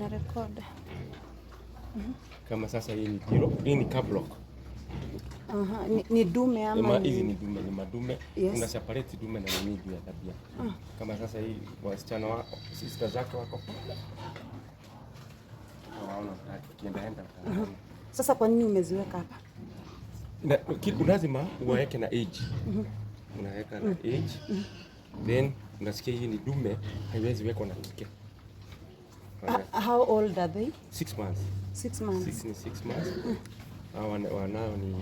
ina record. Kama sasa hii ni Diro, hii ni K-block. Aha, ni dume ama hizi ni dume, ni madume. Yes. Una separate dume na mimi juu ya tabia. Kama sasa hii wasichana wako, sister zake wako. Unaona kienda. Sasa kwa nini umeziweka hapa? Lazima uweke na age. Unaweka na age. Then unasikia hii ni dume, haiwezi wekwa na kike. How old are they? 6 months. 6 months. 6 months. Wanao ni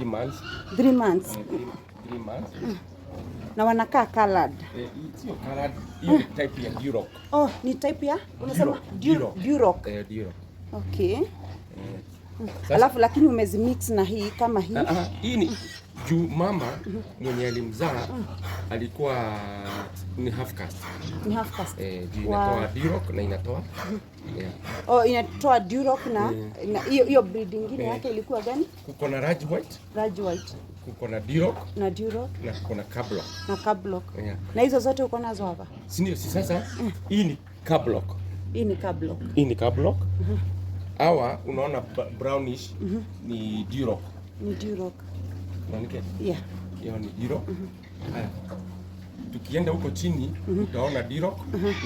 3 months. 3 months. 3 months. Na wanakaa colored. Sio colored, hiyo type ya Duroc. Oh, ni type ya? Unasema Duroc. Duroc. Duroc. Okay. Alafu lakini umezimix na hii kama hii. Hii ni juu mama mwenye alimzaa alikuwa ni half caste. Ni half caste. Juu inatoa Duroc na inatoa. Oh, inatoa Duroc na hiyo breed nyingine yake ilikuwa gani? Kuko na Raj White. Raj White. Kuko na Duroc. Na Duroc. Na kuko na K-block. Na K-block. Na hizo zote uko nazo hapa? Si ndio, si sasa hii ni K-block. Hii ni K-block. Hii ni K-block. Hawa unaona brownish ni Duroc. Ni Duroc. Unaona? Yeah. Hiyo ni Duroc. Haya. Tukienda huko chini utaona Duroc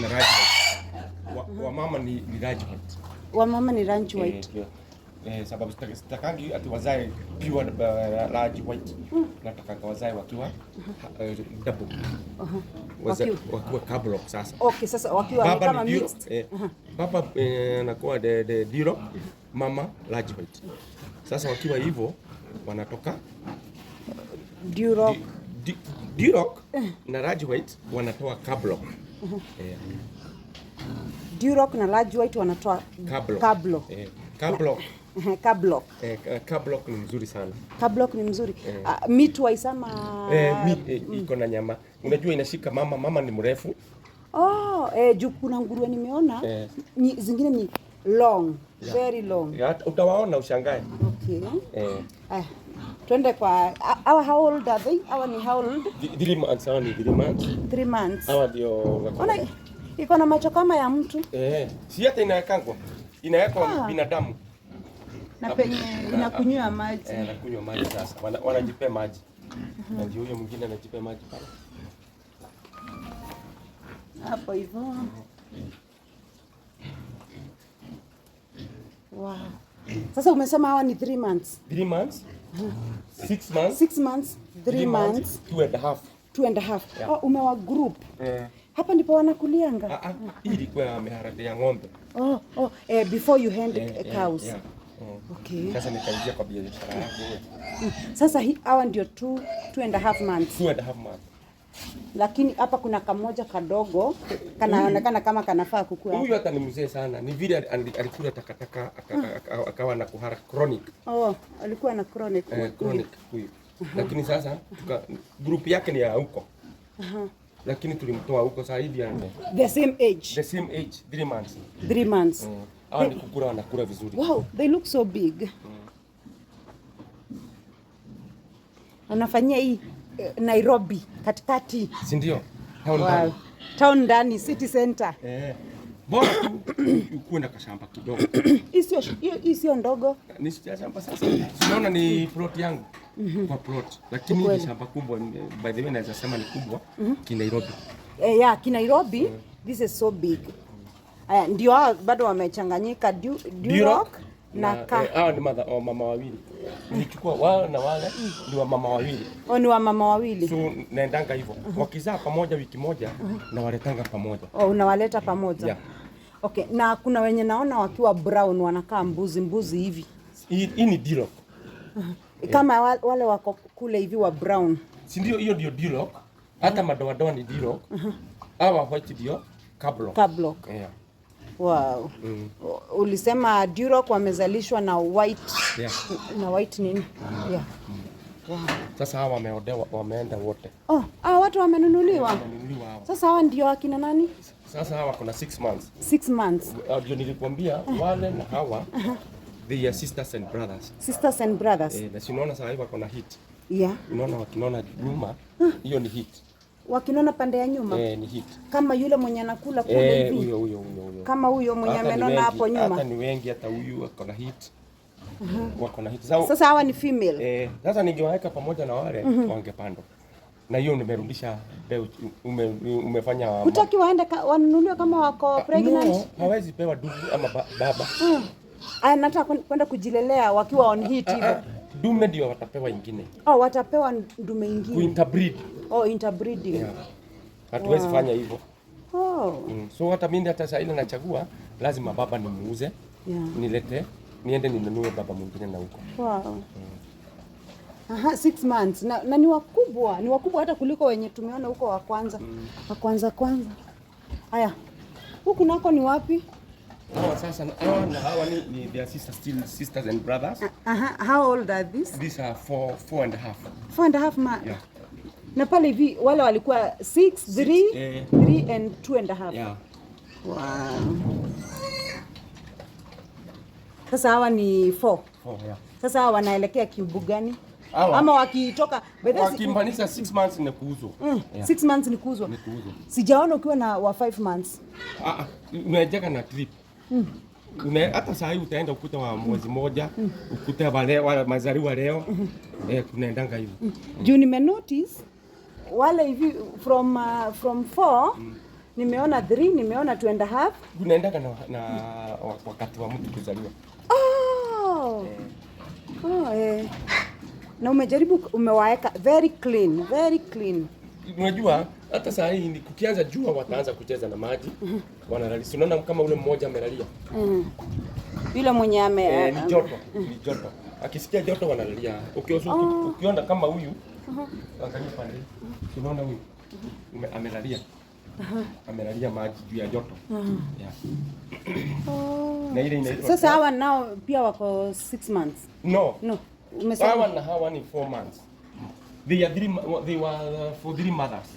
na Raj White. Wa mama ni Raj White. Wa mama ni Raj White. Sababu sitakangi ati wazae pure Raj White. Nataka wazae wakiwa double. Wakiwa K-block sasa. Okay, sasa wakiwa kama mixed. Baba anakuwa the Duroc, mama Raj White. Sasa wakiwa hivyo wanatoka Duroc na Raj White wanatoa K-block. Duroc na Raj White wanatoa K-block. K-block. K-block. K-block ni mzuri sana. K-block ni mzuri. Meat wise ama iko na nyama. Unajua inashika mama ni mrefu. Oh, juu kuna nguruwe nimeona zingine ni long, very long. Utawaona ushangae. Okay. Twende kwa how old are they? Hawa ni how old? 3 months. Hawa ni 3 months. 3 months. Hawa ndio ona iko na macho kama ya mtu. Si hata inawekwa. Inawekwa binadamu. Na penye inakunywa maji. Inakunywa maji sasa. Wanajipea maji. Na ndio huyo mwingine anajipea maji pale. Hapo hivyo. Wow. Sasa umesema hawa ni 3 months. 3 months. 6 months. 6 months, 3 months, 2.5. 2.5. Oh, umewa group. Hapa ndipo wanakulianga. Hii ilikuwa miharati ya ng'ombe. Before you hand cows. Okay. Sasa nikaingia kwa biashara yake. Sasa hawa ndio 2.5 months. 2.5 months. Lakini hapa kuna kamoja kadogo kanaonekana kama kanafaa kukua. Huyu hata ni mzee sana. Ni vile alikula takataka akawa na kuhara chronic. Alikuwa na chronic. Chronic huyu. Lakini sasa group yake ni ya huko. Lakini tulimtoa huko sasa hivi the same age. The same age, 3 months. 3 months. Hawa ni kukula wanakula vizuri. Wow, they look so big. Wanafanyia hii Nairobi katikati. Si ndio? Town ndani city center. Bora uko na kashamba kidogo. Hii sio ndogo. Ni shamba sasa. Unaona ni plot yangu. Kwa plot. Lakini ni shamba kubwa. By the way naweza sema ni kubwa Kinairobi. Kinairobi. This is so big. Ndio bado wamechanganyika Duroc na hawa ni mama wawili. Nilichukua wao na wale ni wa mama wawili. Ni wa mama wawili. So naendanga hivyo. Wakizaa pamoja wiki moja na waletanga pamoja. Unawaleta pamoja. Okay, na kuna wenye naona wakiwa brown wanakaa mbuzi hivi. Hii ni Duroc. Kama wale wako kule hivi wa brown. Si ndio, hiyo ndio Duroc. Hata madoadoa ni Duroc. Hawa white ndio K-block. K-block. Wow. Ulisema Duroc wamezalishwa na white. Na white nini? Wow. Sasa hawa wameenda wote. Watu wamenunuliwa. Sasa hawa ndio akina nani? Sasa hawa kuna 6 months. 6 months. Ndio nilikwambia wale na hawa they are sisters and brothers. Sisters and brothers. Na sinaona sasa hivi wako na hit. Unaona wakinona nyuma, hiyo ni hit. Wakinona pande ya nyuma? Ni hit. Kama yule mwenye anakula kule hivi. Huyo. kama huyo mwenye amenona hapo nyuma. Hata ni wengi, hata huyu ako na hit. Wako na hit. Sasa hawa ni female. Sasa ningewaweka pamoja na wale wangepandwa. Na hiyo nimerudisha umefanya hutaki waende wanunuliwe kama wako pregnant? No, hawezi pewa dugu ama baba. Anataka kwenda kujilelea wakiwa on hit hivyo. Dume ndio watapewa ingine. Watapewa ndume ingine. Kuinterbreed. Interbreeding. Yeah. Hatuwezi fanya hivyo. So hata mimi hata saa ile nachagua lazima baba nimuuze. Nilete niende ninunue baba mwingine na huko. Wow. 6 months na ni wakubwa hata kuliko wenye tumeona huko wa kwanza. Kwanza. Haya. Huku nako ni wapi? Sasa hawa ni their sisters and brothers. How old are these? These are 4.5. 4.5 months. Yeah. Na pale hivi wale walikuwa 6, 3 and 2.5. Yeah. Wow. Sasa hawa ni 4. Yeah. Sasa hawa wanaelekea kibu gani? Ama wakitoka wakimaanisha 6 months ni kuuzwa. 6 months ni kuuzwa. Sijaona ukiwa na wa 5 months. Unajenga na trip. Hata saa hii utaenda ukuta wa mwezi moja, ukuta wale mazaliwa leo. Tunaendanga hivi. Juu nime notice wale hivi from 4 nimeona 3, nimeona 2.5. Unaendanga na wakati wa mtu kuzaliwa. Na umewaeka very clean. Unajua hata saa hii kukianza jua wataanza kucheza na maji. Wanalalia. Unaona kama ule mmoja amelalia. Yule mwenye ni joto. Akisikia joto wanalalia. Ukiona kama huyu angalia pale. Unaona huyu amelalia. Amelalia maji juu ya joto. Na ile inaitwa. Sasa hawa nao pia wako 6 months. No. Umesema hawa ni 4 months. They were for 3 mothers.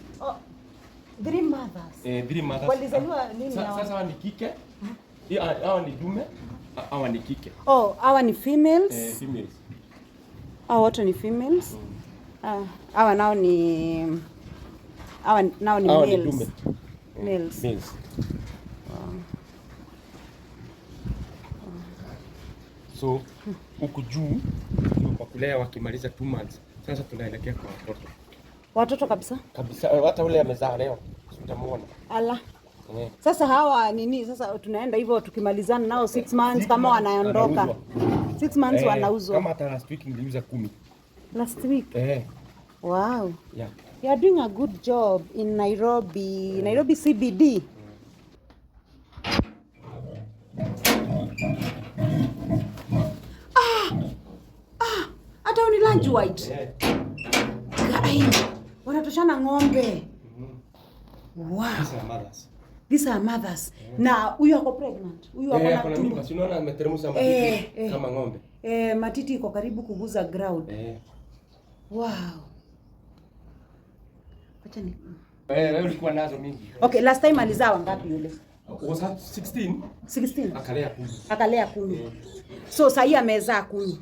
3 mothers. 3 mothers. Walizaliwa lini hawa? Sasa hawa ni kike. Hawa ni dume. Hawa ni kike. Hawa ni females. Females. Wote ni females. Hawa nao ni males. Dume. Males. So huku juu kwa kulea wakimaliza 2 months. Sasa tunaelekea kwa watoto kabisa. Hata ule amezaa leo. Utamuona. Sasa hawa nini? Sasa tunaenda hivyo tukimalizana nao 6 months kama wanaondoka. 6 months wanauzwa. Kama hata last week niliuza 10. Last week? Wow. Yeah. You are doing a good job in Nairobi CBD. Hata ni lunch white. Wanatoshana ng'ombe. Wow. These are mothers. Na huyu ako pregnant. Huyu ako na mimba. Unaona ameteremsha matiti kama ng'ombe. Matiti iko karibu kuguza ground. Wow. Acha ni. Wewe ulikuwa nazo mingi. Okay, last time alizaa ngapi yule? Was 16. 16. Akalea 10. So sasa amezaa 10.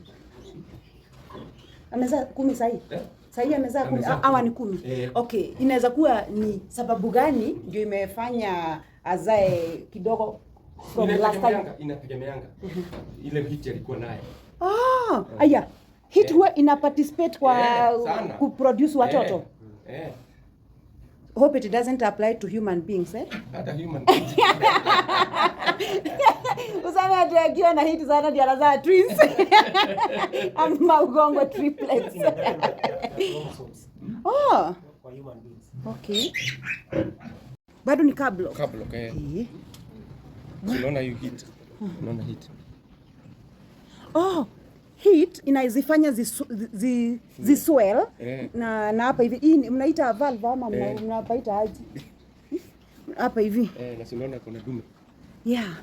Amezaa 10 sasa. Sasa amezaa 10. Hawa ni 10. Okay, inaweza kuwa ni sababu gani ndio imefanya azae kidogo from last time? Inategemeanga. Ile hit alikuwa naye. Aya. Hit huwa ina participate kwa kuproduce watoto. Hope it doesn't apply to human beings, Hata human beings. Usame atakiwa na hit sana ndio anazaa twins. Ama ugongo triplets. Kwa human beings. Okay. Bado ni kablo. Unaona hiyo hit. Unaona hit. Heat inazifanya ziswell na hapa hivi. Hii mnaita valve ama mnapaita aje? Hapa hivi. Na unaona kuna dume. Yeah.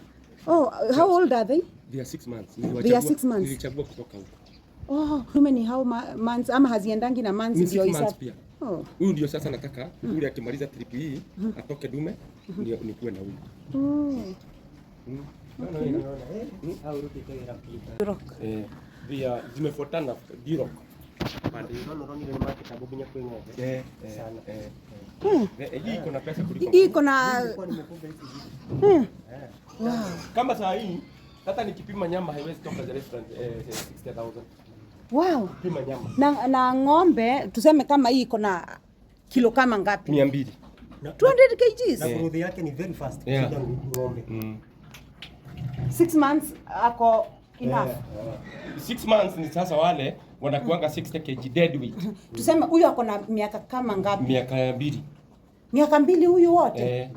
How old are they? They are 6 months. They are 6 months. Nilichagua kutoka huko. Dume ni how months ama haziendangi na months ndio isa. Huyu ndio sasa nataka yule akimaliza trip hii atoke dume ndio nikuwe na huyu. Via zimefuatana dirok. Pande ile ni market sababu nya kwenye sana. Hii iko na pesa kuliko. Hii iko na Wow. Kama saa hii hata nikipima nyama haiwezi toka the restaurant 60,000. Wow. Pima nyama. Na ng'ombe tuseme kama hii iko na kilo kama ngapi? 200. 200 kgs. Na growth yake ni very fast. Yeah. Ng'ombe. 6 months ako enough. 6 months ni sasa wale wanakuanga 60 kg dead weight. Tuseme huyu ako na miaka kama ngapi? Miaka 2. Miaka 2 huyu wote.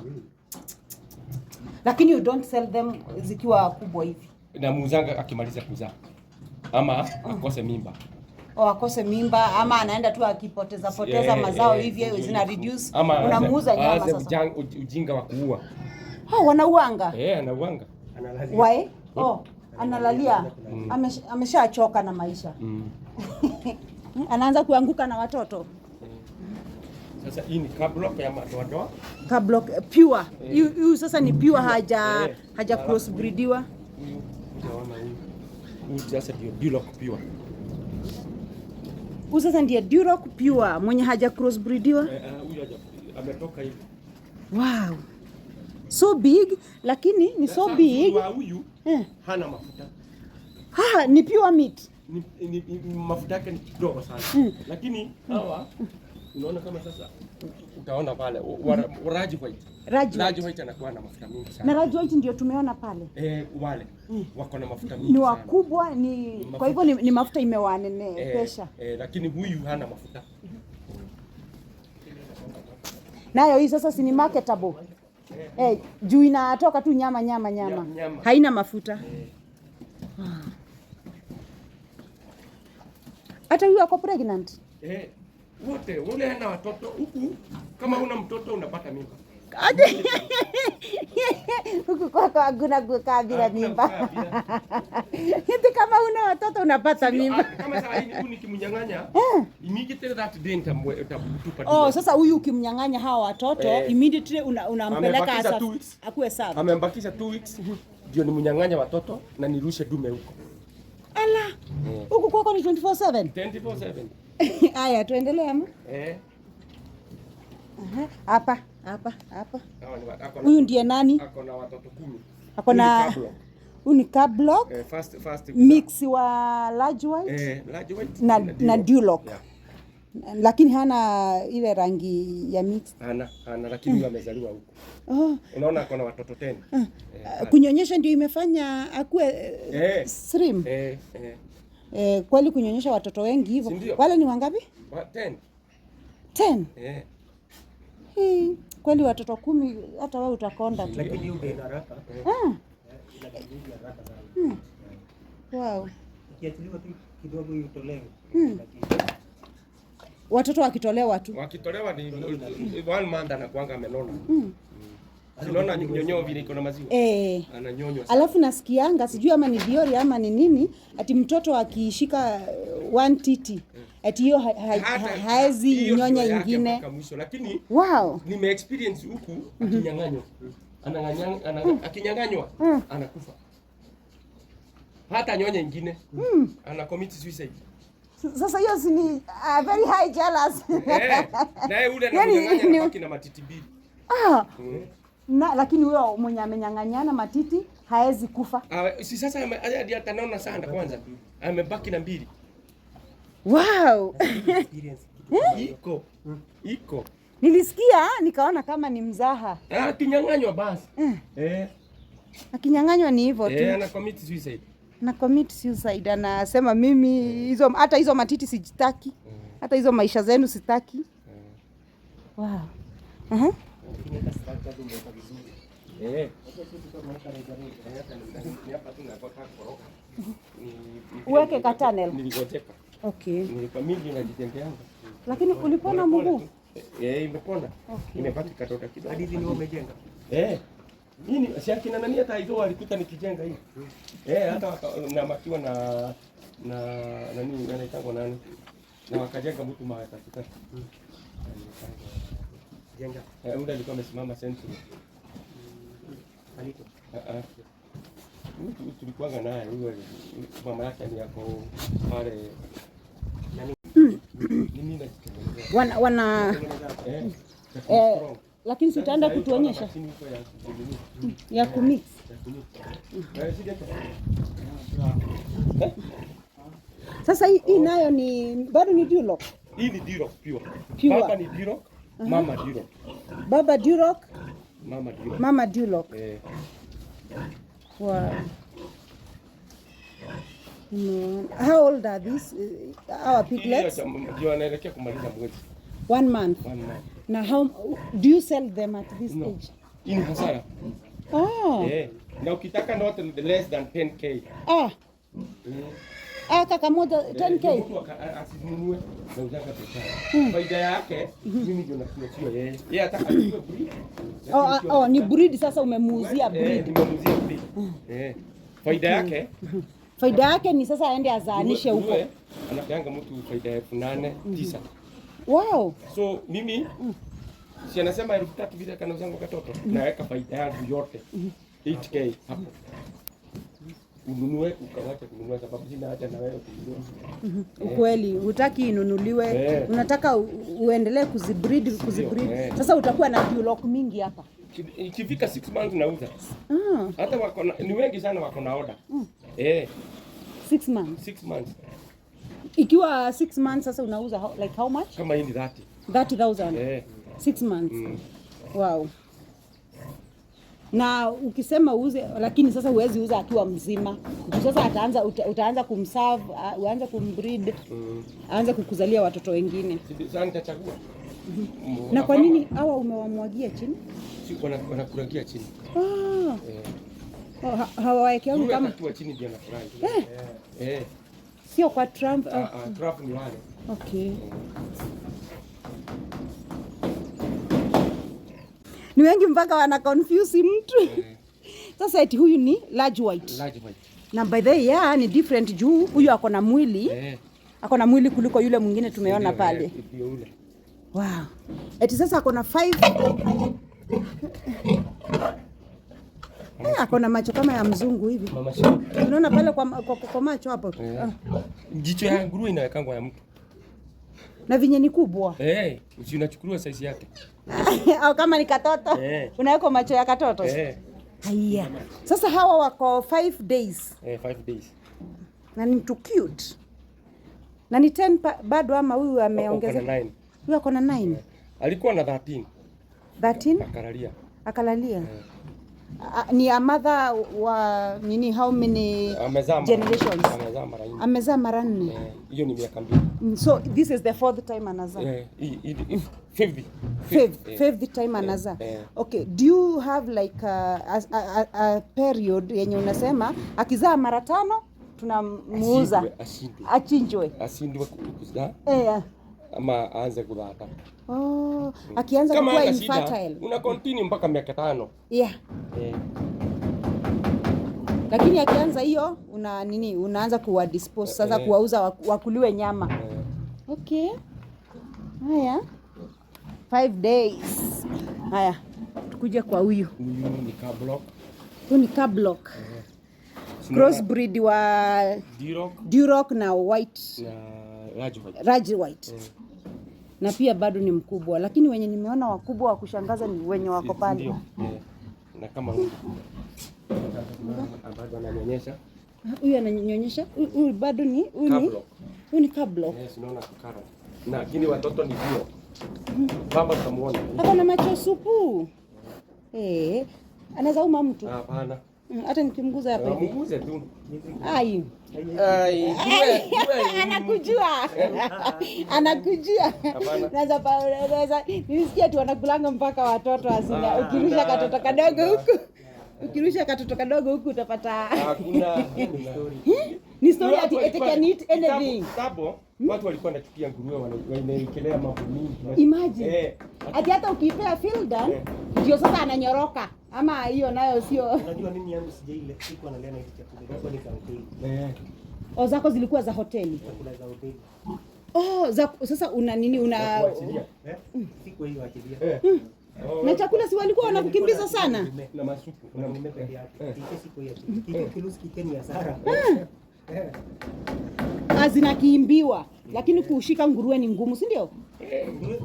Lakini you don't sell them zikiwa kubwa hivi. Na muuzanga akimaliza kuzaa. Ama akose mimba. Akose mimba ama anaenda tu akipoteza mazao hivi zina reduce, unamuuza nyama sasa. Ujinga wa kuua. Wanauanga. Anauanga. Analalia. Why? Analalia. Ameshachoka na maisha. Anaanza kuanguka na watoto. Sasa hii ni kablock ya madoadoa. Kablock pure. Hiyo sasa ni pure, haja crossbreediwa. Huyu unaona huyu sasa ndio Duroc pure. Huyu sasa ndiye Duroc pure mwenye haja crossbreediwa. Huyu ametoka hivi. Wow. So big, lakini ni so big. Huyu hana mafuta. Ni pure meat. Ni mafuta yake ni kidogo sana. Lakini hawa unaona kama sasa utaona pale Raji White. Raji White anakuwa na mafuta mingi sana. Na Raji White ndio tumeona pale. Wale wako na mafuta mingi. Ni wakubwa kwa hivyo ni mafuta imewanene pesha. Lakini huyu hana mafuta. Nayo hii sasa si ni marketable. Juu inatoka tu nyama. Haina mafuta. Hata huyu ako pregnant. Wote wale na watoto huku, kama una mtoto unapata mimba. Huku kwako hakuna kukaa bila mimba. Eti kama una watoto unapata mimba. Kama sasa hii nikimnyang'anya, immediately that day utabutupa. Sasa huyu ukimnyang'anya hawa watoto immediately unampeleka akuwe sawa. Amembakisha 2 weeks ndio nimnyang'anya watoto na nirushe dume huko. Ala. Huku kwako ni 24/7. 24/7. Haya, tuendelee ama? Hapa. Huyu ndiye nani? Ako na watoto 10. Ako na huyu ni Kablock. First mix wa Large White. Large White na Duroc. Yeah. Lakini hana ile rangi ya mix. Hana lakini amezaliwa huko. Unaona ako na watoto 10. Kunyonyesha ndio imefanya akue slim. Kweli kunyonyesha watoto wengi hivyo. Wale ni wangapi? 10. Kweli watoto 10 hata wewe utakonda tu. Lakini hiyo ndio haraka. Wow. Kiachiliwa tu kidogo itolewe. Watoto wakitolewa tu. Wakitolewa ni 1 month anakuanga amenona. Unaona nyonyo vile iko na maziwa. Ananyonywa. Alafu nasikianga sijui ama ni viori ama ni nini, ati mtoto akishika 1 titi ati hiyo haezi nyonya ingine. Lakini wow, nime experience huku akinyang'anywa. Akinyang'anywa anakufa. Hata nyonya ingine. Ana commit suicide. Sasa hiyo si ni very high jealous. Naye ule ananyang'anya baki na matiti mbili. Lakini huyo mwenye amenyang'anyana matiti haezi kufa. Si sasa hadi atanaona sana kwanza. Amebaki na mbili. Wow. Iko. Nilisikia nikaona kama ni mzaha. Akinyang'anywa basi. Akinyang'anywa ni hivyo tu. Ana commit suicide. Na commit suicide, anasema mimi hizo hata hizo matiti sijitaki. Hata hizo maisha zenu sitaki. Wow. Uweke katanel. Niligojeka. Okay. Nilikuwa mingi najitengeanga. Lakini ulipona mguu? Imepona. Okay. Imebaki katoto kidogo. Hadi hivi umejenga. Hii ni si akina nani hata hizo walikuta nikijenga hii. Hata na makiwa na nani anaitangwa nani? Na wakajenga mtu mahali katikati. Jenga. Ule alikuwa amesimama century. Aliko. Tulikuanga naye huyo mama yake ni yako pale nani? Nini wana lakini sitaenda kutuonyesha ya kumix. Sasa hii nayo ni bado ni Duroc. Hii ni Duroc pure. Pure. Baba ni Duroc, mama Duroc. Baba Duroc, Mama Duroc. mama Duroc. Wow. How old are these our piglets? Ndio anaelekea kumaliza mwezi. 1 month. 1 month. Now how do you sell them at this age? Hii ni hasara. Oh. Na ukitaka not less than 10k. Kaka moja 10k. Mtu asinunue na uzanga pesa. Faida yake mimi ndio nakuachia yeye. Yeye ataka breed. Ni breed sasa umemuuzia breed. Nimemuuzia breed. Faida yake ni sasa aende azaanishe huko. Anapeanga mtu faida ya 8,000 9. Wow. So mimi si anasema 3,000 vile kana uzangu katoto. Naweka faida yangu yote 8k hapo. Ununue ukawacha kununua sababu sina haja na wewe kununua. Ukweli, hutaki inunuliwe. Unataka uendelee kuzibreed. Sasa utakuwa na Duroc mingi hapa. Ikifika 6 months nauza. Hata wako ni wengi sana wako na order. 6 months. 6 months. Ikiwa 6 months sasa unauza like how much? Kama hii ni 30,000. 6 months. Wow. Na ukisema uuze, lakini sasa huwezi uza akiwa mzima. Sasa utaanza kumserve, uanze kumbreed, aanze kukuzalia watoto wengine. Sasa nitachagua. Na kwa nini hawa umewamwagia chini? Si wanakuragia chini. Hawawekeani kama tu chini ndio nafurahi. Sio kwa Trump. Trump ni wale. Okay. Ni wengi mpaka wana confuse mtu. Sasa eti huyu ni large white. Na by the way, ni different juu huyu ako na mwili. Ako na mwili kuliko yule mwingine tumeona pale. Wow. Eti sasa ako na 5. Ako na macho kama ya mzungu hivi. Unaona pale kwa macho hapo. Jicho ya nguruwe inawekangwa ya mtu. Na vinye ni kubwa. Unachukuliwa size yake. Au kama ni katoto. Unaweka macho ya katoto. Haya. Sasa hawa wako 5 days. 5 days. Na ni too cute. Na ni 10 bado ama huyu ameongeza? Huyu ako na 9. Alikuwa na 13. 13? Akalalia. Ni a mother wa nini, how many generations? Amezaa mara 4. Hiyo ni miaka 2. So this is the 4th time anazaa. Fifth time anazaa. Okay, do you have like a period yenye unasema akizaa mara 5 tunamuuza achinjwe? Ashindwe kuzaa. Ama aanze kudhata. Akianza kuwa infertile. Una continue mpaka miaka 5. Lakini akianza hiyo unaanza kuwa dispose sasa kuwauza wakuliwe nyama. Okay. Haya. 5 days. Haya. Tukuje kwa huyu. Huyu ni Cablock. Huyu ni Cablock. Crossbreed wa Duroc na white. Na Large white. Na pia bado ni mkubwa, lakini wenye nimeona wakubwa wa kushangaza ni wenye wako pale. Na kama huyu bado ananyonyesha. Huyu ananyonyesha. Huyu bado ni huyu ni Cablock. Unaona kukara. Na lakini watoto ni hiyo. Baba tutamuona. Hapa na macho supu. Anaweza uma mtu. Hapana. Hata nikimguza hapa hivi. Mguze tu. Ai. Anakujua. Naweza nisikia tu wanakulanga mpaka watoto asina. Ukirusha katoto kadogo huku. Ukirusha katoto kadogo huku utapata. Hakuna ni story ati it can eat anything. Kitambo watu walikuwa wanachukia nguruwe wanaekelea mambo mingi. Imagine. Ati hata ukipea fieldan ndio sasa ananyoroka. Ama hiyo nayo sio. Unajua mimi yangu sijaile siku analea na hizo chakula. Hapo ni kampeni. Zako zilikuwa za hoteli. Chakula za hoteli. Sasa una nini Siku hiyo achilia. Na chakula si walikuwa wanakukimbiza sana? Na masupu. Na mume peke yake. Siku hiyo. Kilusi kikeni ya Sara. Zinakiimbiwa. Lakini kushika nguruwe ni ngumu, si ndio?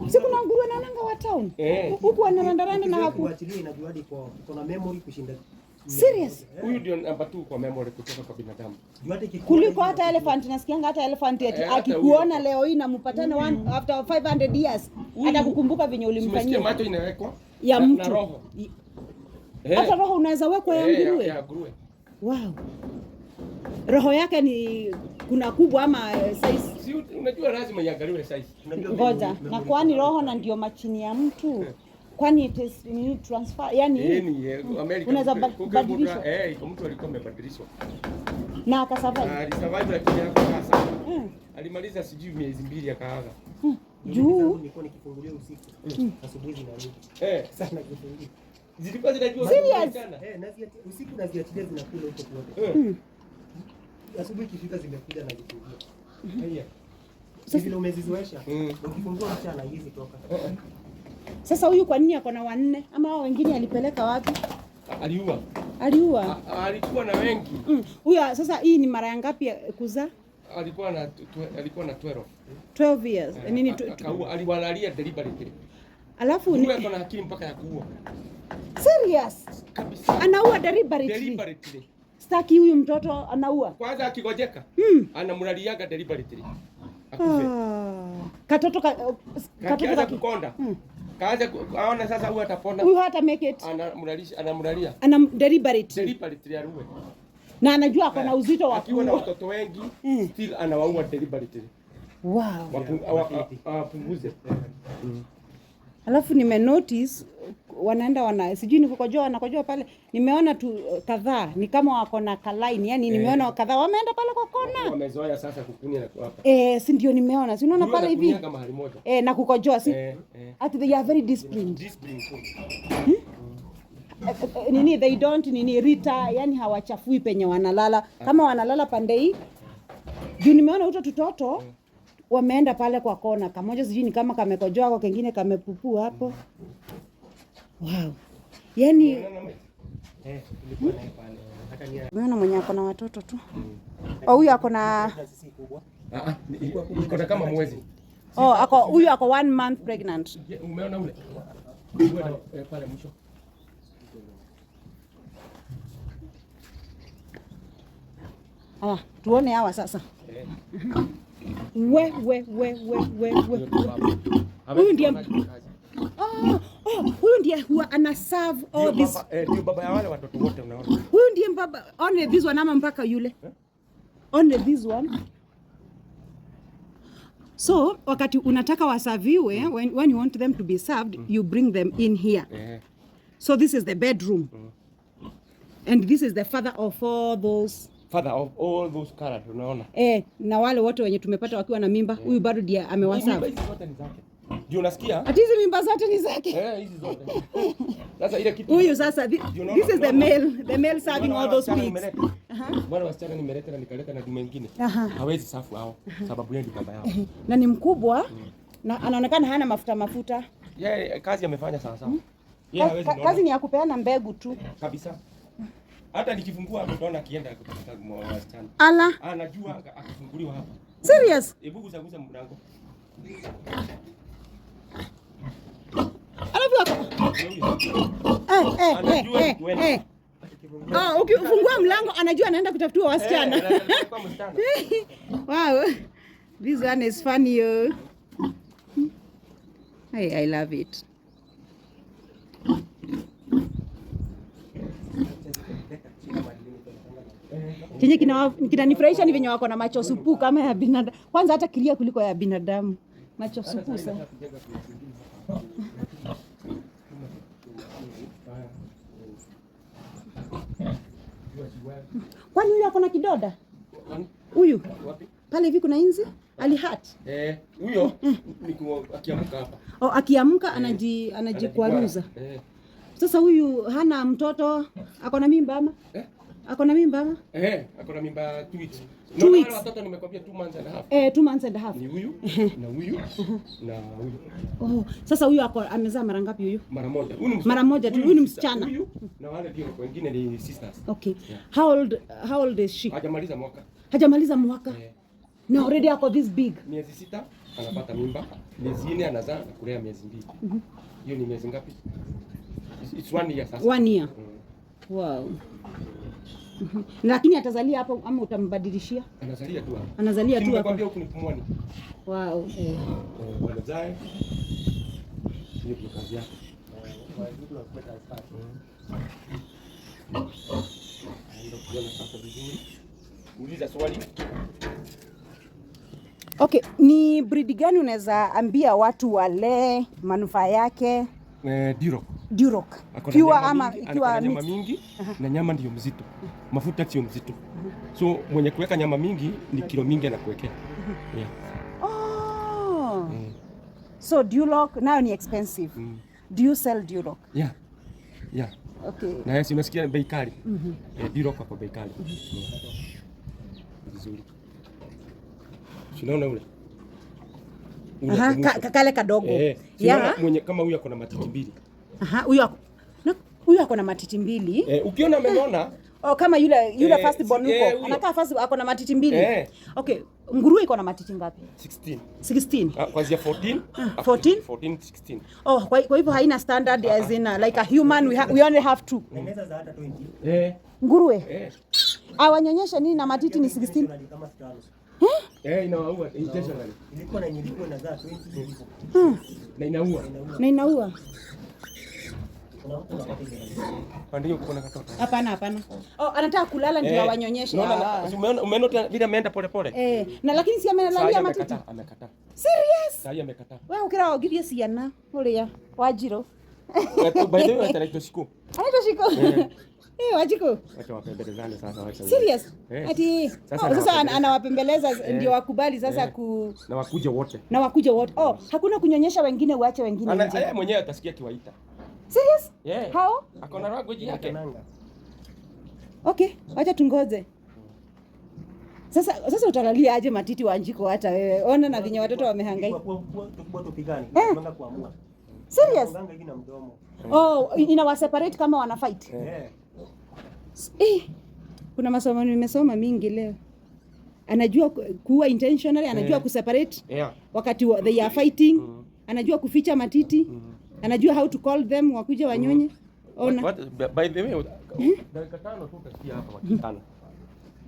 Si kuna nguruwe naonanga wa town. Huku wanarandaranda na hapo. Kuachilia inajuadi kwa memory kushinda Serious? Huyu ndio namba 2 kwa memory kutoka kwa binadamu. Kuliko hata elephant. Nasikianga hata elephant akikuona leo hii na mpatane after 500 years hata kukumbuka venye ulimfanyia. Macho inawekwa ya na mtu. roho. Hata roho unaweza wekwa ya nguruwe. Ya nguruwe. Wow. Roho yake ni kuna kubwa ama size? Si unajua lazima iangaliwe size. Ngoja. Na kwani roho na ndio machini ya mtu? Kwani it is ni transfer yani America unaweza badilishwa. Iko mtu alikuwa amebadilishwa. Na akasurvive. Alisurvive lakini hakukaa sana. Alimaliza sijui miezi 2 akaaga. Juu nilikuwa nikifungulia usiku. Asubuhi zinarudi. Sana kufungia. Zilikuwa zinajua sana. Usiku naziachilia zinakula huko kwote. Asubuhi ikifika zimekuja na zifungia. Haya. Sasa umezizoesha. Ukifungua mchana hizi toka. Sasa huyu kwa nini ako na 4 ama hao wengine alipeleka wapi? Aliua. Alikuwa na wengi. Huyu sasa hii ni mara ngapi kuzaa? Alikuwa na 12 years. Nini aliwalalia deliberately. Alafu ni ako na akili mpaka ya kuua. Serious? Kabisa. Anaua deliberately. Staki huyu mtoto anaua. Kwanza akigojeka. Anamlaliaga deliberately. Katoto kukonda. Kaanza aona sasa huyu atapona. Huyu hata make it. Anamlalia. Deliberately arue. Na anajua ako na uzito wa akiwa na watoto wengi still anawaua deliberately. Wow. Wapunguze. Alafu nime notice wanaenda sijui ni kukojoa wanakojoa pale. Nimeona tu kadhaa ni kama wako na kalaini. Yaani nimeona kadhaa wameenda pale kwa kona. Wamezoea sasa kukunia na hapa. Si ndio nimeona. Si unaona pale hivi? Na kukojoa si. Ati they are very disciplined. They don't rita, yani hawachafui penye wanalala. Kama wanalala pande hii. Juu nimeona utoto wameenda pale kwa kona. Kamoja sijui ni kama kamekojoa kwa kengine kamepupua hapo. Wow. Yani umeona mwenye ako na watoto tu. Huyu ako na iko kama mwezi. Huyu ako 1 month pregnant. Umeona ule? Pale mwisho. Tuone hawa sasa. We. Huyu ndiye huyu ndiye huwa ana serve all this. Ndio baba ya wale watoto wote unaona. Huyu ndiye baba. Only this one ama mpaka yule. Only this one. So wakati unataka wasaviwe, when you want them to be served, you bring them in here. So this is the bedroom. And this is the father of all those carrot unaona. Na wale wote wenye tumepata wakiwa na mimba, huyu bado ndiye amewaserve. Hizi zote ni zake. Ndio unasikia? Ati hizi mimba zote ni zake. Hizi zote. Sasa ile kitu. Huyu sasa this is the male serving all those pigs. Wale wasichana nimeleta na nikaleta na dume wengine. Hawezi safu hao sababu yeye baba yao. Na ni mkubwa na anaonekana hana mafuta. Yeye kazi amefanya sawa sawa. Kazi ni ya kupeana mbegu tu. Kabisa. Hata nikifungua hapo utaona akienda kutafuta wasichana. Anajua akifunguliwa hapa. Serious? Hebu gusa mlango. Ukifungua mlango anajua anaenda kutafutua wasichana. Wow. This one is funny. I love it. Chenye kinanifurahisha ni venye wako na macho supu kama ya binadamu. Kwanza hata kilia kuliko ya binadamu. Macho supu sana. Kwani huyu ako na kidoda? Huyu? Pale hivi kuna inzi? Alihat? Huyo akiamka hapa. Akiamka anajikwaruza. Sasa huyu hana mtoto, ako na mimba ama? Ako na mimba ama? Ako na mimba 2 weeks. 2 weeks. Na watoto nimekwambia 2 months and a half. 2 months and a half. Ni huyu na huyu na huyu. Sasa huyu amezaa mara ngapi huyu? Mara moja. Mara moja tu. Huyu ni msichana. Huyu na wale ndio wengine ni sisters. Okay. Yeah. How old is she? Hajamaliza mwaka. Na already ako this big. Miezi 6 anapata mimba. Miezi 4 anazaa na kulea miezi 2. Hiyo ni miezi ngapi? It's 1 year sasa. 1 year. Wow. Lakini atazalia hapo ama utambadilishia? Anazalia tu hapo. Anazalia tu hapo. Nimekwambia huku ni Pumwani. Wow. Wanazae. Hiyo ni kazi yake. Ndio kuona sasa vizuri. Uliza swali. Okay, ni breed gani unaweza ambia watu wale manufaa yake? Duroc. Pure ama ikiwa nyama mingi na nyama ndio mzito. Mafuta sio mzito. So mwenye kuweka nyama mingi ni kilo mingi anakuwekea. Yeah. Oh. So Duroc nayo ni expensive. Do you sell Duroc? Yeah. Okay. Na yeye unasikia bei kali. Duroc hapo bei kali. Vizuri. Unaona ule? Kale kadogo. Yeah. Mwenye kama huyu ako na matiti mbili. Huyu ako na matiti mbili. Ukiona amenona kama yule first born huko. Anakaa first ako na matiti mbili. Okay, nguruwe iko na matiti ngapi? 16. Kuanzia 14. 14? 14, 16. Oh, kwa hivyo haina standard as in like a human we only have 2. Inaweza za hata 20. Nguruwe. Awanyonyesha nini na matiti ni 16? Kama 5. Inaua intentionally. Ilikuwa na nyilikuwa na za 20. Na inaua. Ndio kuna katoto. Hapana. Anataka kulala ndio awanyonyeshe. Umeona vile ameenda pole pole. Na lakini si amelalia matiti. Amekataa. Serious? Sasa amekataa. Wewe ukira ogirie ciana uria Wanjiro. By the way anaitwa Shiko. Wanjiko. Wacha wapembelezane sasa wacha. Serious? Ati sasa anawapembeleza ndio wakubali sasa na wakuje wote. Oh, hakuna kunyonyesha wengine uache wengine nje. Yeye mwenyewe atasikia kiwaita. Serious? Yeah. How? Akona language yake. Okay, acha tungoje. Sasa utalalia aje matiti Wanjiko hata wewe. Ona na vinyo watoto wamehangaika. Tukubwa tupigane. Tunataka kuamua. Serious? Nganga ina mdomo. Oh, inawa separate kama wana fight. Kuna masomo nimesoma mingi leo. Anajua kuwa intentionally, anajua kuseparate wakati they are fighting. Anajua kuficha matiti. Anajua how to call them wakuje wanyonye. Ona. By the way, dakika 5 tu utasikia hapa wakikana.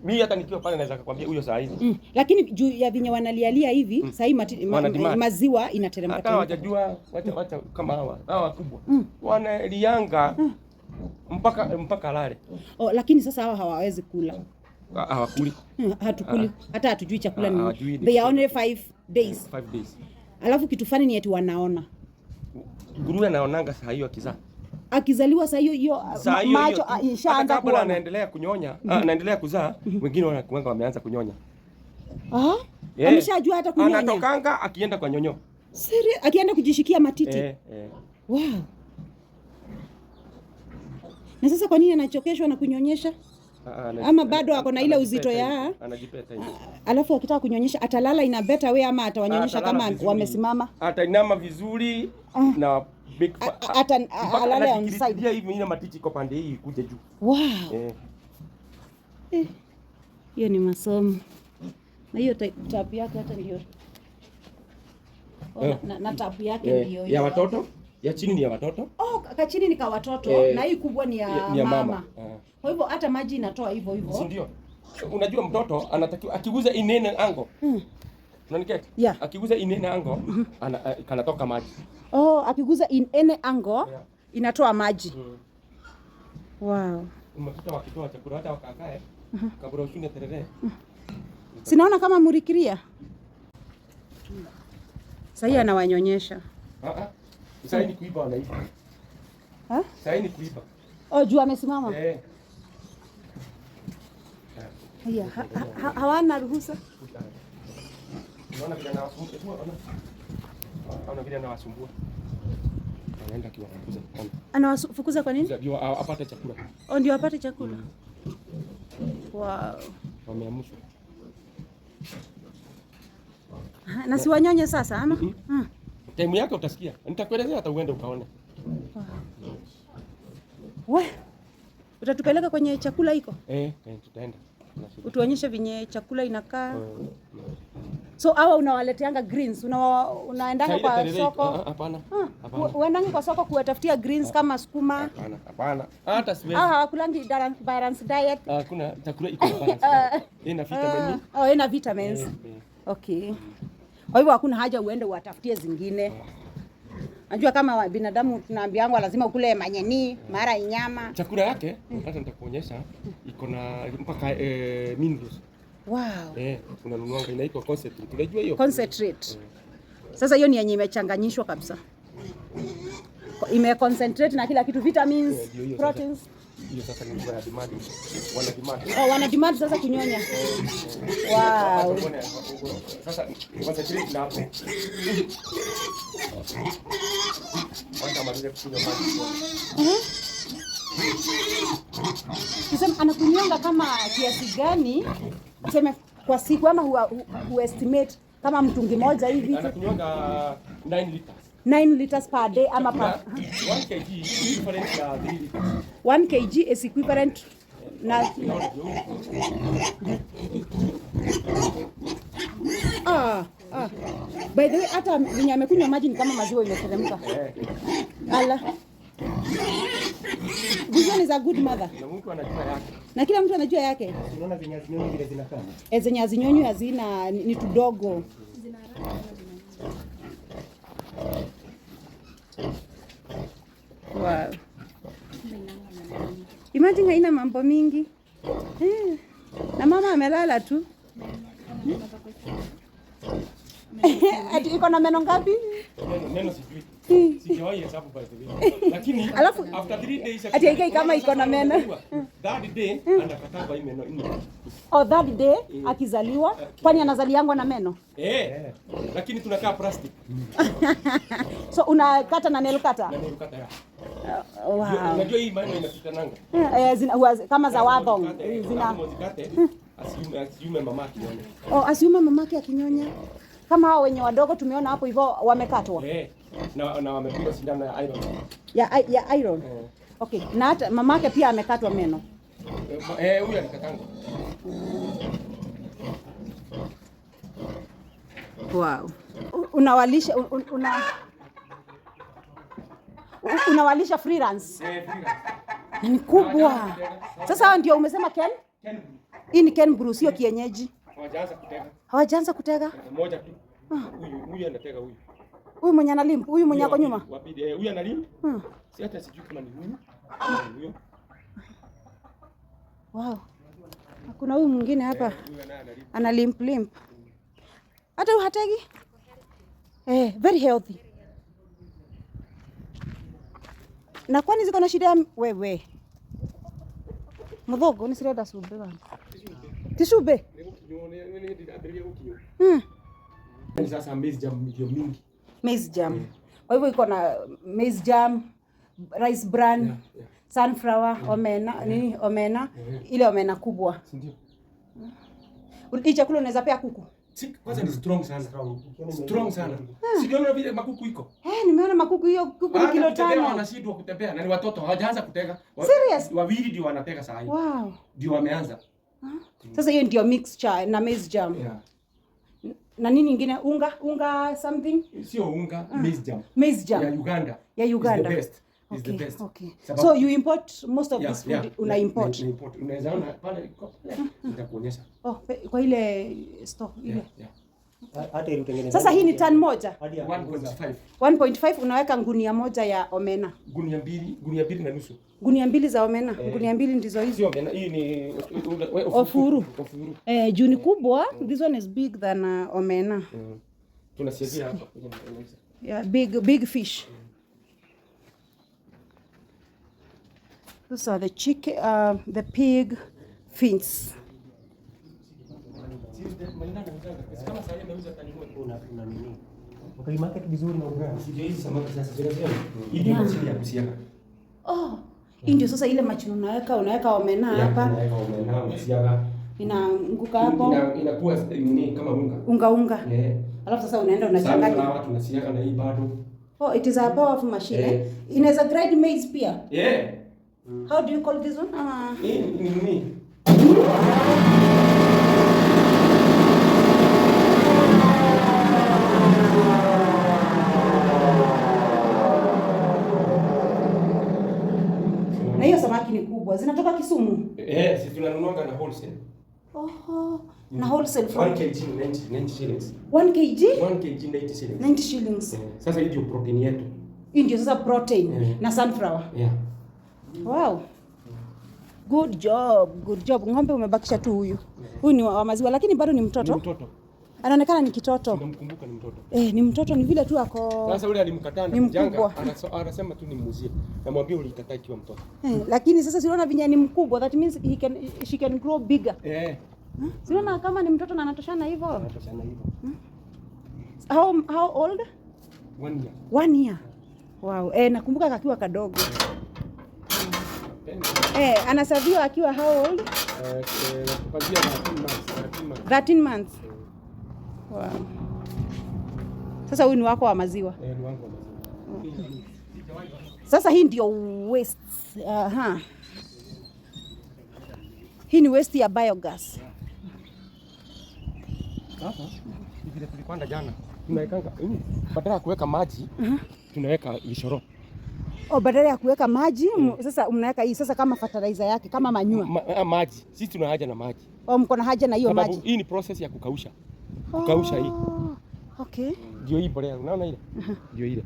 Mimi hata nikiwa pale naweza kukwambia huyo saa hizi. Lakini juu ya vinyo wanalialia hivi, sasa hii maziwa inateremka. Hata hawajajua wacha kama hawa kubwa. Wanalianga mpaka lale. Oh, lakini sasa hawa hawawezi kula. Hawakuli. Hatukuli. Hata hatujui chakula ni. They are only 5 days. 5 days. Alafu kitu fani ni eti wanaona. Nguruwe anaonanga saa hiyo akizaa. Akizaliwa saa hiyo macho ishaanza kuona. Anaendelea kunyonya, anaendelea kuzaa, wengine wanakuanga wameanza kunyonya. Ameshajua hata kunyonya. Anatokanga akienda kwa nyonyo. Serious? Akienda kujishikia matiti. Wow. Na sasa kwa nini anachokeshwa na kunyonyesha? Ama bado ako na ile uzito ya anajipeta hivi. Alafu akitaka kunyonyesha atalala ina better way ama atawanyonyesha kama wamesimama? Atainama vizuri na alale on side. Ndio hivi ina matiti kwa pande hii kuja juu. Wow. Hiyo ni masomo. Na hiyo tapu yake hata ndio. Na tapu yake ndio ya watoto. Ya chini ni ya watoto. Ka chini ni kwa watoto na hii kubwa ni ya mama. Kwa hivyo hata maji inatoa hivyo hivyo. Si ndio? Unajua mtoto anatakiwa akiguza inene ango. Unaniketi? Yeah. Akiguza inene ango kanatoka maji. Akiguza inene ango inatoa maji. Wow. Umekuta wakitoa chakula hata wakakae. Kabla ushinde terere. Sinaona kama murikiria. Sasa anawanyonyesha. Sasa ni kuiba wanaiba. Sasa ni kuiba. Juu amesimama. Hawana ruhusa. Unaona vile anawasumbua. Unaona vile anawasumbua. Anaenda kiwafukuza. Anawafukuza kwa nini? Ndio apate chakula. Ndio apate chakula. Wow. Wameamshwa. Na si wanyonye sasa ama? Time yake utasikia. Nitakuelezea hata uende ukaone. Utatupeleka kwenye chakula iko? Tutaenda. Utuonyeshe venye chakula inakaa. So hawa unawaleteanga greens, unaendanga kwa soko? Hapana. Uendanga kwa soko kuwatafutia greens kama sukuma? Hapana. Hata siwezi. Hawakulangi balance diet? Kuna chakula iko balance. Ina vitamins. Ina vitamins. Okay. Kwa hivyo hakuna haja uende uwatafutie zingine. Najua kama binadamu tunaambiangwa lazima ukule manyeni, mara nyama. Chakula yake hata nitakuonyesha iko na mpaka minerals. Wow. Unanunuanga inaitwa concentrate. Unajua hiyo? Concentrate. Sasa hiyo ni yenye imechanganyishwa kabisa. Ime-concentrate na kila kitu, vitamins, proteins. Hiyo sasa ni kwa demand. Wana demand sasa kunyonya. Wow. Sasa concentrate na hapo. Kwanza maliza kunywa maji. Tuseme anakunywanga kama kiasi gani? Tuseme kwa siku ama estimate kama mtungi moja hivi? Anakunywanga 9 liters. 9 liters per day ama per 1 kg equivalent ya 3 liters. 1 kg is equivalent na by the way hata venye amekunywa maji ni kama maziwa imeteremka. Ala. Vision is a good mother. Na mtu anajua yake. Na kila mtu anajua yake. Unaona zenye hazinyonyi vile zinakaa. Zenye hazinyonyi hazina ni tudogo. Wow. Imagine haina mambo mingi. Na mama amelala tu. Ati iko na meno ngapi? Meno sijui. Sijawahi hesabu by the way. Lakini alafu after 3 days ati haikai kama iko na meno. That day anakataba hii meno 4. Oh, that day akizaliwa kwani anazaliangwa na meno? Lakini tunakaa plastic. So unakata na nail cutter? Na nail cutter ya. Wow. Unajua hii meno inapita nanga. Zina kama za wadhong. Zina asiume mamake akinyonya. Asiume mamake akinyonya. Kama hao wenye wadogo tumeona hapo hivyo wamekatwa. Na wamepigwa sindano ya iron. Ya iron. Okay. Na hata mamake pia amekatwa meno. Huyu alikatanga. Wow. Unawalisha freelance. Ni kubwa. Sasa hao ndio umesema Ken? Hii ni Ken Bruce, sio kienyeji. Hawajaanza kutega. Mmoja tu. Huyu anatega huyu. Huyu mwenye analimp, huyu mwenye ako nyuma. Huyu analimp. Si hata sijui kama ni huyu. Huyo. Wow. Kuna huyu mwingine hapa. Analimp. Hata huyu hategi? Very healthy. Na kwani ziko na shida wewe? Mudhogo ni sireda sube bana. Tisube. Sasa maize jam ndio mingi. Maize jam. Kwa hivyo iko na maize jam, rice bran, sunflower, omena, ile omena kubwa. Ndio. Hii chakula unaweza pea kuku? Kwanza ni strong sana. Strong sana. Sikiona vile makuku iko. Nimeona makuku hiyo kuku ni kilo 5. Wanashindwa kutembea na ni watoto hawajaanza kutega. Serious? Wawili ndio wanatega saa hii. Wow. Ndio wameanza. Sasa hiyo ndio mixture na maize jam. Na nini nyingine? Unga something? Sio unga, maize jam. Maize jam. Ya Uganda. Is the best. Is the best. Okay. So you import most of this food, una import. Unaweza ona pale nitakuonyesha. Kwa ile store ile. Hata ile utengeneza. Sasa hii ni tan moja. 1.5. 1.5 unaweka gunia moja ya omena. Gunia mbili na nusu. Gunia mbili za omena. Gunia mbili ndizo hizo. Sio omena, hii ni ofuru. Juu ni kubwa, this one is big than omena. Tunasiagia hapa. Yeah, big fish. Those are the chicken, the pig fins. Ukaimarket vizuri na ugali. Sio hizi samaki sasa zile. Hii ni machini ya kusiaga. Hii ndio sasa ile machini unaweka omena hapa. Unaweka omena, unasiaga. Inaanguka hapo. Inakuwa nini kama unga. Unga. Alafu sasa unaenda unachanganya. Sasa watu tunasiaga na hii bado. It is a powerful machine. Inaweza grind maize pia. How do you call this one? Nini? na wholesale. Na wholesale from 1 kg 90 shillings. 1 kg 1 kg 90 shillings. 90 shillings. Sasa hii ndio protein yetu. Hii ndio sasa protein na sunflower. Yeah. Wow. Good job. Good job. Ng'ombe umebakisha tu huyu. Huyu ni wa maziwa lakini bado ni mtoto. Ni mtoto. Anaonekana ni kitoto. Namkumbuka ni mtoto. Ni mtoto, ni vile tu ako. Sasa ule alimkataa ni mkubwa. Anasema tu nimuuzie. Namwambia ulikataa ikiwa mtoto. Lakini sasa siona vinya ni mkubwa. That means she can grow bigger. Siona kama ni mtoto na anatoshana hivyo. Anatoshana hivyo. How old? 1 year. 1 year. Wow. Nakumbuka kakiwa kadogo. Anasaviwa akiwa how old? Kuanzia 13 months. Wow. Sasa huyu ni wako wa maziwa. Ni wangu wa maziwa. Sasa hii ndio waste. Hii ni waste ya biogas. Sasa vile tulipanda jana, tunawekanga badala ya kuweka maji, tunaweka lishoro. Badala ya kuweka maji, sasa mnaweka hii sasa kama fertilizer yake, kama manyua. Maji. Sisi tuna haja na maji. Mko na haja na hiyo maji. Hii ni process ya kukausha. Kukausha hii. Okay. Ndio hii mbolea, unaona ile? Ndio ile.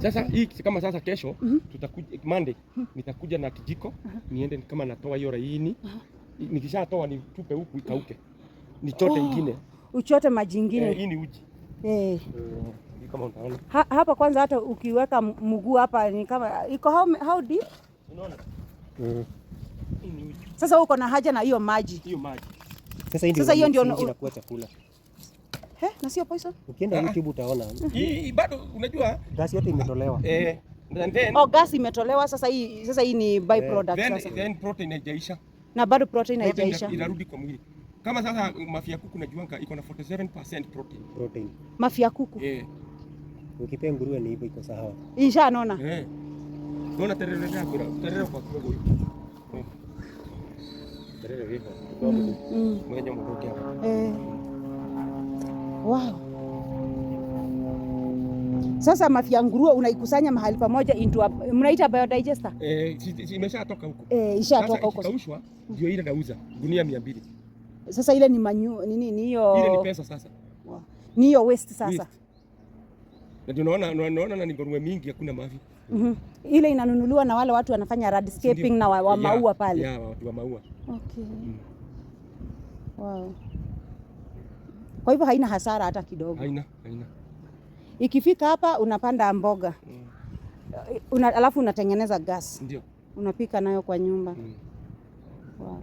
Sasa hii kama sasa kesho tutakuja Monday nitakuja na kijiko niende kama natoa hiyo laini. Nikishatoa nitupe huku ikauke. Nichote ingine. Uchote maji ingine. Hii ni uji. Kama unaona. Hapa kwanza hata ukiweka mguu hapa ni kama iko how deep? Unaona? Hii ni uji. Sasa uko na haja na hiyo maji. Hiyo maji. Sasa hiyo ndio inakuwa chakula. Na sio poison? Ukienda YouTube utaona. Hii bado unajua gas yote imetolewa. And then gas imetolewa sasa hii ni byproduct sasa. Then protein haijaisha. Na bado protein haijaisha. Inarudi kwa mwili. Kama sasa mafia kuku najuanga iko na 47% protein. Mafia kuku. Ukipea nguruwe ni hivyo iko sawa. Insha naona. Naona terere kwa kiwango hicho. Terere hivyo. Mwenye mdogo hapa. Wow. Sasa mafia nguruwe unaikusanya mahali pamoja into mnaita biodigester? Imeshatoka huko. Ishatoka huko. Ikaushwa ndio ile nauza gunia 200. Sasa ile ni nini hiyo? Ile ni pesa sasa. Wow. Ni hiyo waste sasa. Na tunaona na nguruwe mingi hakuna mavi. Ile inanunuliwa na wale watu wanafanya landscaping na wa maua pale. Watu wa maua. Okay. Wow. Kwa hivyo haina hasara hata kidogo. Haina. Ikifika hapa unapanda mboga. Alafu unatengeneza gas. Ndio. Unapika nayo kwa nyumba. Wow.